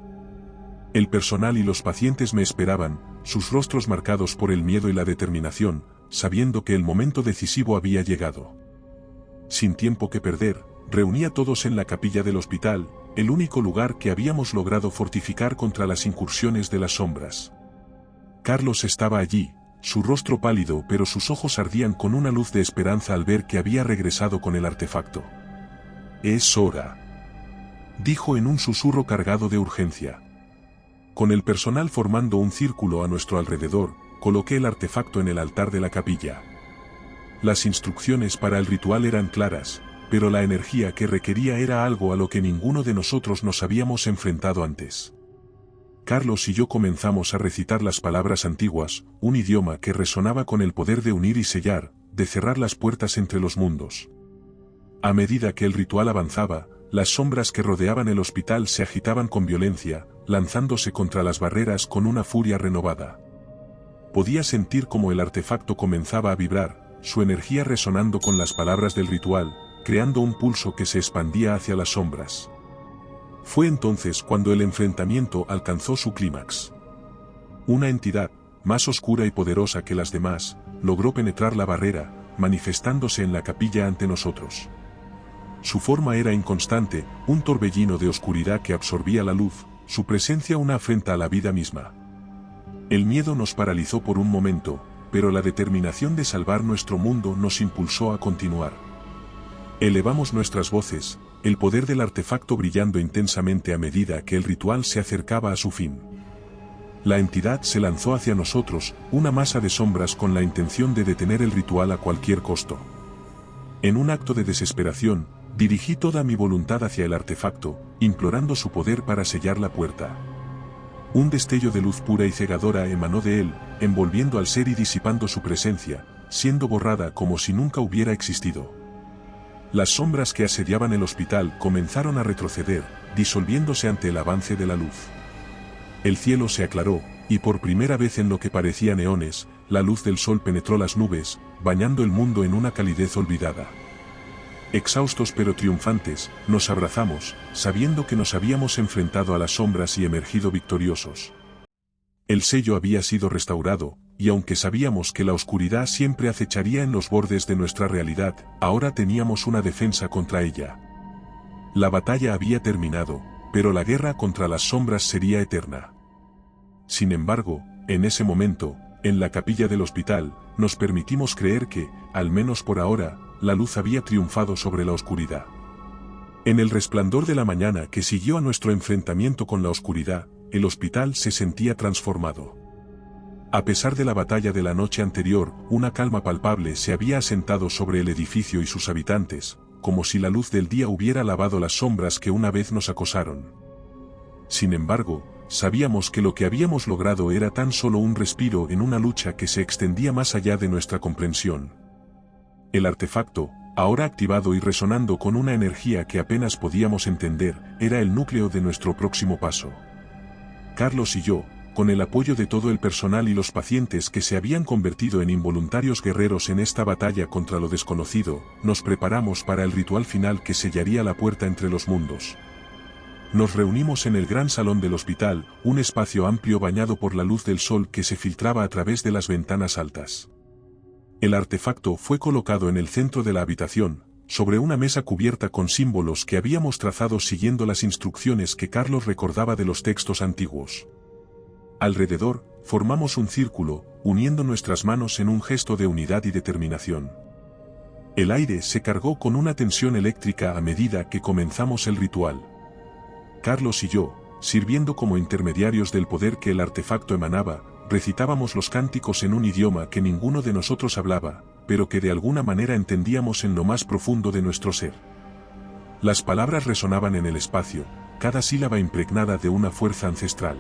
El personal y los pacientes me esperaban, sus rostros marcados por el miedo y la determinación, sabiendo que el momento decisivo había llegado. Sin tiempo que perder, reuní a todos en la capilla del hospital, el único lugar que habíamos logrado fortificar contra las incursiones de las sombras. Carlos estaba allí, su rostro pálido pero sus ojos ardían con una luz de esperanza al ver que había regresado con el artefacto. «Es hora», dijo en un susurro cargado de urgencia. Con el personal formando un círculo a nuestro alrededor, coloqué el artefacto en el altar de la capilla. Las instrucciones para el ritual eran claras, pero la energía que requería era algo a lo que ninguno de nosotros nos habíamos enfrentado antes. Carlos y yo comenzamos a recitar las palabras antiguas, un idioma que resonaba con el poder de unir y sellar, de cerrar las puertas entre los mundos. A medida que el ritual avanzaba, las sombras que rodeaban el hospital se agitaban con violencia, lanzándose contra las barreras con una furia renovada. Podía sentir cómo el artefacto comenzaba a vibrar, su energía resonando con las palabras del ritual, creando un pulso que se expandía hacia las sombras. Fue entonces cuando el enfrentamiento alcanzó su clímax. Una entidad, más oscura y poderosa que las demás, logró penetrar la barrera, manifestándose en la capilla ante nosotros. Su forma era inconstante, un torbellino de oscuridad que absorbía la luz, su presencia una afrenta a la vida misma. El miedo nos paralizó por un momento, pero la determinación de salvar nuestro mundo nos impulsó a continuar. Elevamos nuestras voces, el poder del artefacto brillando intensamente a medida que el ritual se acercaba a su fin. La entidad se lanzó hacia nosotros, una masa de sombras con la intención de detener el ritual a cualquier costo. En un acto de desesperación, dirigí toda mi voluntad hacia el artefacto, implorando su poder para sellar la puerta. Un destello de luz pura y cegadora emanó de él, envolviendo al ser y disipando su presencia, siendo borrada como si nunca hubiera existido. Las sombras que asediaban el hospital comenzaron a retroceder, disolviéndose ante el avance de la luz. El cielo se aclaró, y por primera vez en lo que parecían eones, la luz del sol penetró las nubes, bañando el mundo en una calidez olvidada. Exhaustos pero triunfantes, nos abrazamos, sabiendo que nos habíamos enfrentado a las sombras y emergido victoriosos. El sello había sido restaurado, y aunque sabíamos que la oscuridad siempre acecharía en los bordes de nuestra realidad, ahora teníamos una defensa contra ella. La batalla había terminado, pero la guerra contra las sombras sería eterna. Sin embargo, en ese momento, en la capilla del hospital, nos permitimos creer que, al menos por ahora, la luz había triunfado sobre la oscuridad. En el resplandor de la mañana que siguió a nuestro enfrentamiento con la oscuridad, el hospital se sentía transformado. A pesar de la batalla de la noche anterior, una calma palpable se había asentado sobre el edificio y sus habitantes, como si la luz del día hubiera lavado las sombras que una vez nos acosaron. Sin embargo, sabíamos que lo que habíamos logrado era tan solo un respiro en una lucha que se extendía más allá de nuestra comprensión. El artefacto, ahora activado y resonando con una energía que apenas podíamos entender, era el núcleo de nuestro próximo paso. Carlos y yo, con el apoyo de todo el personal y los pacientes que se habían convertido en involuntarios guerreros en esta batalla contra lo desconocido, nos preparamos para el ritual final que sellaría la puerta entre los mundos. Nos reunimos en el gran salón del hospital, un espacio amplio bañado por la luz del sol que se filtraba a través de las ventanas altas. El artefacto fue colocado en el centro de la habitación, sobre una mesa cubierta con símbolos que habíamos trazado siguiendo las instrucciones que Carlos recordaba de los textos antiguos. Alrededor, formamos un círculo, uniendo nuestras manos en un gesto de unidad y determinación. El aire se cargó con una tensión eléctrica a medida que comenzamos el ritual. Carlos y yo, sirviendo como intermediarios del poder que el artefacto emanaba, recitábamos los cánticos en un idioma que ninguno de nosotros hablaba, pero que de alguna manera entendíamos en lo más profundo de nuestro ser. Las palabras resonaban en el espacio, cada sílaba impregnada de una fuerza ancestral.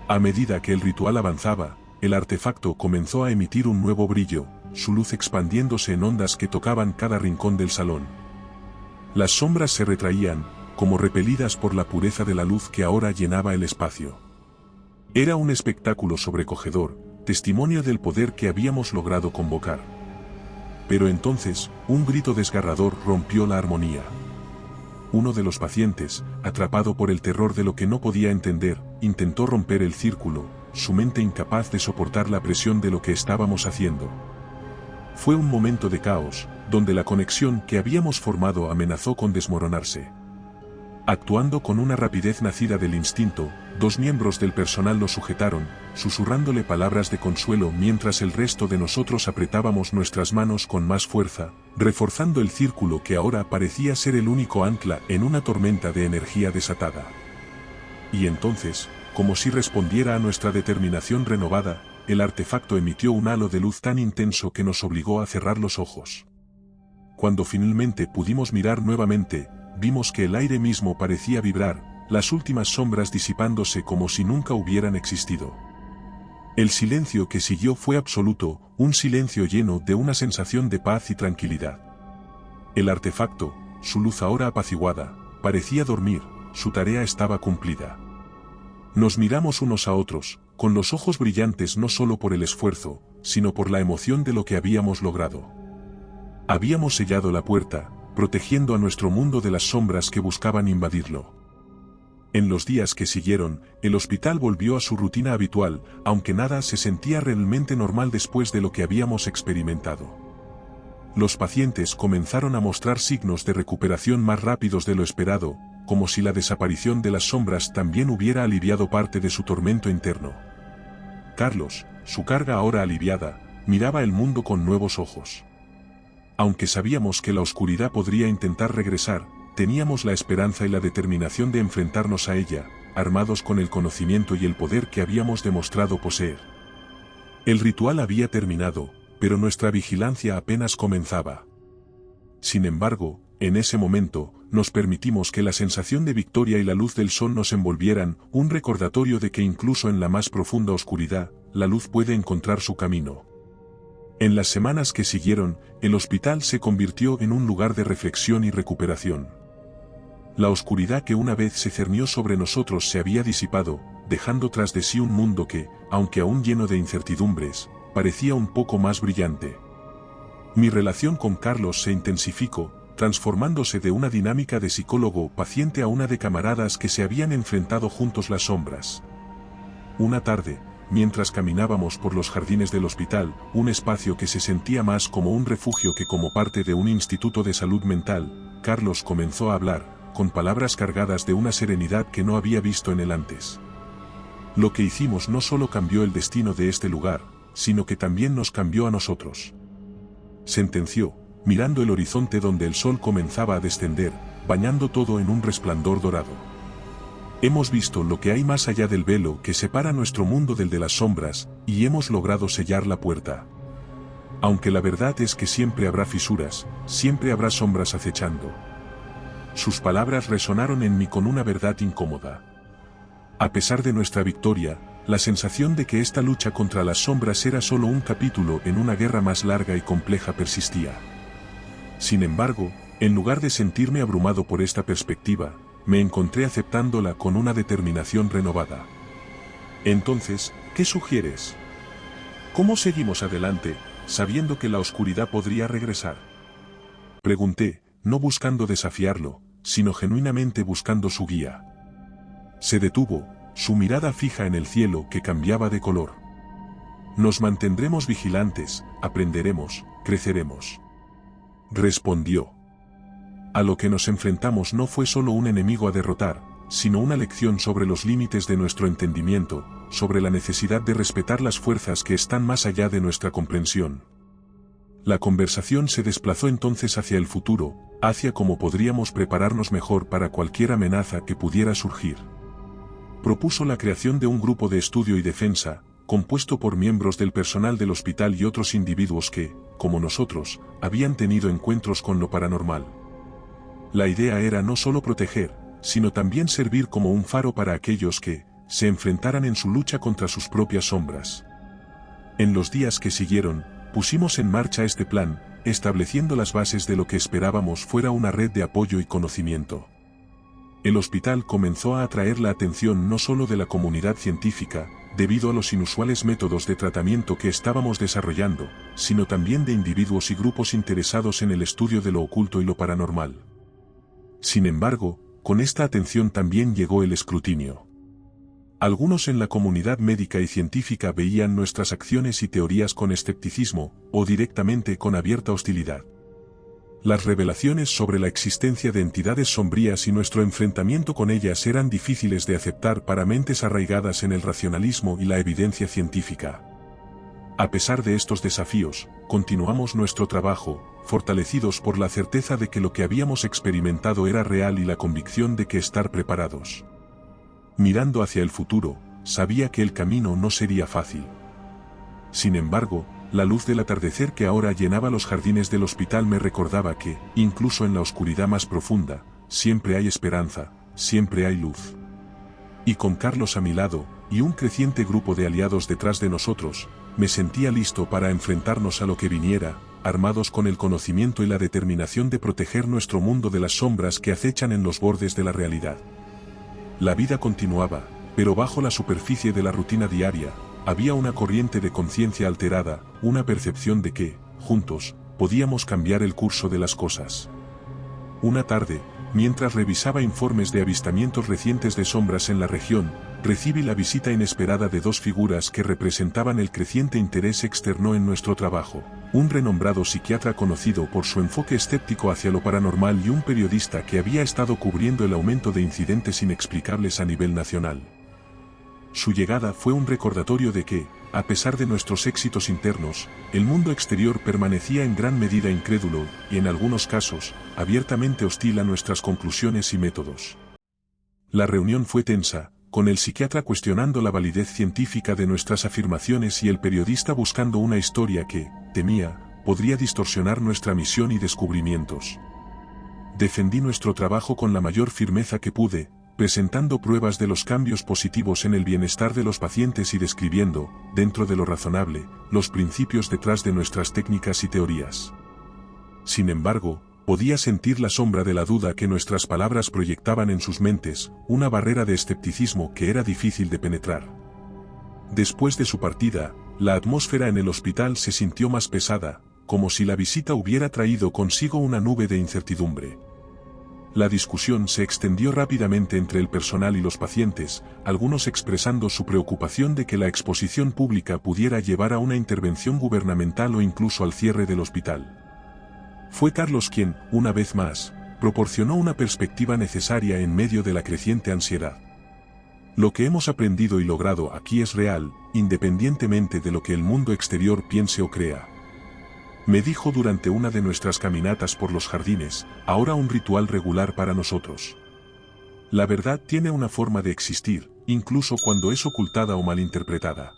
A medida que el ritual avanzaba, el artefacto comenzó a emitir un nuevo brillo, su luz expandiéndose en ondas que tocaban cada rincón del salón. Las sombras se retraían, como repelidas por la pureza de la luz que ahora llenaba el espacio. Era un espectáculo sobrecogedor, testimonio del poder que habíamos logrado convocar. Pero entonces, un grito desgarrador rompió la armonía. Uno de los pacientes, atrapado por el terror de lo que no podía entender, intentó romper el círculo, su mente incapaz de soportar la presión de lo que estábamos haciendo. Fue un momento de caos, donde la conexión que habíamos formado amenazó con desmoronarse. Actuando con una rapidez nacida del instinto, dos miembros del personal lo sujetaron, susurrándole palabras de consuelo mientras el resto de nosotros apretábamos nuestras manos con más fuerza, reforzando el círculo que ahora parecía ser el único ancla en una tormenta de energía desatada. Y entonces, como si respondiera a nuestra determinación renovada, el artefacto emitió un halo de luz tan intenso que nos obligó a cerrar los ojos. Cuando finalmente pudimos mirar nuevamente, vimos que el aire mismo parecía vibrar, las últimas sombras disipándose como si nunca hubieran existido. El silencio que siguió fue absoluto, un silencio lleno de una sensación de paz y tranquilidad. El artefacto, su luz ahora apaciguada, parecía dormir, su tarea estaba cumplida. Nos miramos unos a otros, con los ojos brillantes no solo por el esfuerzo, sino por la emoción de lo que habíamos logrado. Habíamos sellado la puerta, protegiendo a nuestro mundo de las sombras que buscaban invadirlo. En los días que siguieron, el hospital volvió a su rutina habitual, aunque nada se sentía realmente normal después de lo que habíamos experimentado. Los pacientes comenzaron a mostrar signos de recuperación más rápidos de lo esperado, como si la desaparición de las sombras también hubiera aliviado parte de su tormento interno. Carlos, su carga ahora aliviada, miraba el mundo con nuevos ojos. Aunque sabíamos que la oscuridad podría intentar regresar, teníamos la esperanza y la determinación de enfrentarnos a ella, armados con el conocimiento y el poder que habíamos demostrado poseer. El ritual había terminado, pero nuestra vigilancia apenas comenzaba. Sin embargo, en ese momento, nos permitimos que la sensación de victoria y la luz del sol nos envolvieran, un recordatorio de que incluso en la más profunda oscuridad, la luz puede encontrar su camino. En las semanas que siguieron, el hospital se convirtió en un lugar de reflexión y recuperación. La oscuridad que una vez se cernió sobre nosotros se había disipado, dejando tras de sí un mundo que, aunque aún lleno de incertidumbres, parecía un poco más brillante. Mi relación con Carlos se intensificó, transformándose de una dinámica de psicólogo paciente a una de camaradas que se habían enfrentado juntos las sombras. Una tarde, mientras caminábamos por los jardines del hospital, un espacio que se sentía más como un refugio que como parte de un instituto de salud mental, Carlos comenzó a hablar, con palabras cargadas de una serenidad que no había visto en él antes. Lo que hicimos no solo cambió el destino de este lugar, sino que también nos cambió a nosotros. Sentenció, mirando el horizonte donde el sol comenzaba a descender, bañando todo en un resplandor dorado. Hemos visto lo que hay más allá del velo que separa nuestro mundo del de las sombras, y hemos logrado sellar la puerta. Aunque la verdad es que siempre habrá fisuras, siempre habrá sombras acechando. Sus palabras resonaron en mí con una verdad incómoda. A pesar de nuestra victoria, la sensación de que esta lucha contra las sombras era solo un capítulo en una guerra más larga y compleja persistía. Sin embargo, en lugar de sentirme abrumado por esta perspectiva, me encontré aceptándola con una determinación renovada. Entonces, ¿qué sugieres? ¿Cómo seguimos adelante, sabiendo que la oscuridad podría regresar? Pregunté, no buscando desafiarlo, sino genuinamente buscando su guía. Se detuvo, su mirada fija en el cielo que cambiaba de color. Nos mantendremos vigilantes, aprenderemos, creceremos. Respondió. A lo que nos enfrentamos no fue solo un enemigo a derrotar, sino una lección sobre los límites de nuestro entendimiento, sobre la necesidad de respetar las fuerzas que están más allá de nuestra comprensión. La conversación se desplazó entonces hacia el futuro, hacia cómo podríamos prepararnos mejor para cualquier amenaza que pudiera surgir. Propuso la creación de un grupo de estudio y defensa, compuesto por miembros del personal del hospital y otros individuos que, como nosotros, habían tenido encuentros con lo paranormal. La idea era no solo proteger, sino también servir como un faro para aquellos que se enfrentaran en su lucha contra sus propias sombras. En los días que siguieron, pusimos en marcha este plan, estableciendo las bases de lo que esperábamos fuera una red de apoyo y conocimiento. El hospital comenzó a atraer la atención no solo de la comunidad científica, debido a los inusuales métodos de tratamiento que estábamos desarrollando, sino también de individuos y grupos interesados en el estudio de lo oculto y lo paranormal. Sin embargo, con esta atención también llegó el escrutinio. Algunos en la comunidad médica y científica veían nuestras acciones y teorías con escepticismo, o directamente con abierta hostilidad. Las revelaciones sobre la existencia de entidades sombrías y nuestro enfrentamiento con ellas eran difíciles de aceptar para mentes arraigadas en el racionalismo y la evidencia científica. A pesar de estos desafíos, continuamos nuestro trabajo, fortalecidos por la certeza de que lo que habíamos experimentado era real y la convicción de que estar preparados. Mirando hacia el futuro, sabía que el camino no sería fácil. Sin embargo, la luz del atardecer que ahora llenaba los jardines del hospital me recordaba que, incluso en la oscuridad más profunda, siempre hay esperanza, siempre hay luz. Y con Carlos a mi lado, y un creciente grupo de aliados detrás de nosotros, me sentía listo para enfrentarnos a lo que viniera, armados con el conocimiento y la determinación de proteger nuestro mundo de las sombras que acechan en los bordes de la realidad. La vida continuaba, pero bajo la superficie de la rutina diaria, había una corriente de conciencia alterada, una percepción de que, juntos, podíamos cambiar el curso de las cosas. Una tarde, mientras revisaba informes de avistamientos recientes de sombras en la región, recibí la visita inesperada de dos figuras que representaban el creciente interés externo en nuestro trabajo: un renombrado psiquiatra conocido por su enfoque escéptico hacia lo paranormal y un periodista que había estado cubriendo el aumento de incidentes inexplicables a nivel nacional. Su llegada fue un recordatorio de que, a pesar de nuestros éxitos internos, el mundo exterior permanecía en gran medida incrédulo, y en algunos casos, abiertamente hostil a nuestras conclusiones y métodos. La reunión fue tensa, con el psiquiatra cuestionando la validez científica de nuestras afirmaciones y el periodista buscando una historia que, temía, podría distorsionar nuestra misión y descubrimientos. Defendí nuestro trabajo con la mayor firmeza que pude, presentando pruebas de los cambios positivos en el bienestar de los pacientes y describiendo, dentro de lo razonable, los principios detrás de nuestras técnicas y teorías. Sin embargo, podía sentir la sombra de la duda que nuestras palabras proyectaban en sus mentes, una barrera de escepticismo que era difícil de penetrar. Después de su partida, la atmósfera en el hospital se sintió más pesada, como si la visita hubiera traído consigo una nube de incertidumbre. La discusión se extendió rápidamente entre el personal y los pacientes, algunos expresando su preocupación de que la exposición pública pudiera llevar a una intervención gubernamental o incluso al cierre del hospital. Fue Carlos quien, una vez más, proporcionó una perspectiva necesaria en medio de la creciente ansiedad. Lo que hemos aprendido y logrado aquí es real, independientemente de lo que el mundo exterior piense o crea. Me dijo durante una de nuestras caminatas por los jardines, ahora un ritual regular para nosotros. La verdad tiene una forma de existir, incluso cuando es ocultada o malinterpretada.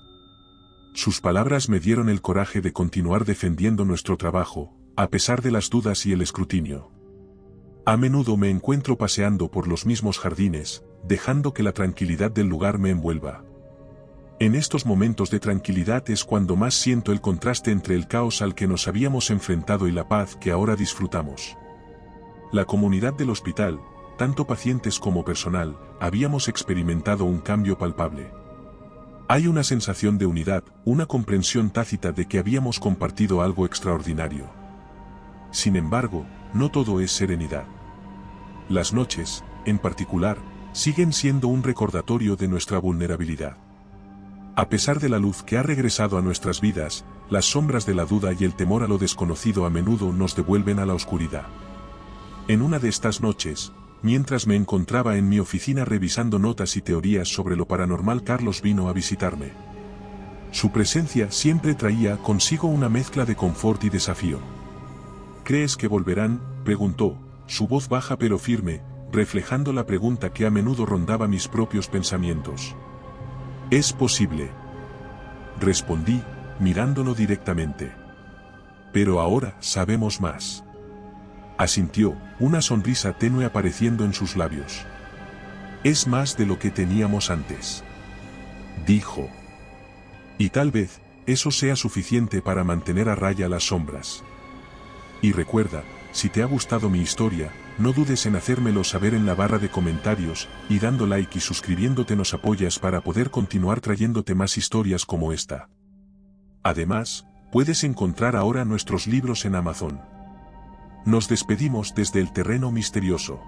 Sus palabras me dieron el coraje de continuar defendiendo nuestro trabajo, a pesar de las dudas y el escrutinio. A menudo me encuentro paseando por los mismos jardines, dejando que la tranquilidad del lugar me envuelva. En estos momentos de tranquilidad es cuando más siento el contraste entre el caos al que nos habíamos enfrentado y la paz que ahora disfrutamos. La comunidad del hospital, tanto pacientes como personal, habíamos experimentado un cambio palpable. Hay una sensación de unidad, una comprensión tácita de que habíamos compartido algo extraordinario. Sin embargo, no todo es serenidad. Las noches, en particular, siguen siendo un recordatorio de nuestra vulnerabilidad. A pesar de la luz que ha regresado a nuestras vidas, las sombras de la duda y el temor a lo desconocido a menudo nos devuelven a la oscuridad. En una de estas noches, mientras me encontraba en mi oficina revisando notas y teorías sobre lo paranormal, Carlos vino a visitarme. Su presencia siempre traía consigo una mezcla de confort y desafío. ¿Crees que volverán?, preguntó, su voz baja pero firme, reflejando la pregunta que a menudo rondaba mis propios pensamientos. «Es posible», respondí, mirándolo directamente. «Pero ahora sabemos más». Asintió, una sonrisa tenue apareciendo en sus labios. «Es más de lo que teníamos antes», dijo. «Y tal vez, eso sea suficiente para mantener a raya las sombras. Y recuerda, si te ha gustado mi historia, no dudes en hacérmelo saber en la barra de comentarios, y dando like y suscribiéndote nos apoyas para poder continuar trayéndote más historias como esta. Además, puedes encontrar ahora nuestros libros en Amazon. Nos despedimos desde el terreno misterioso.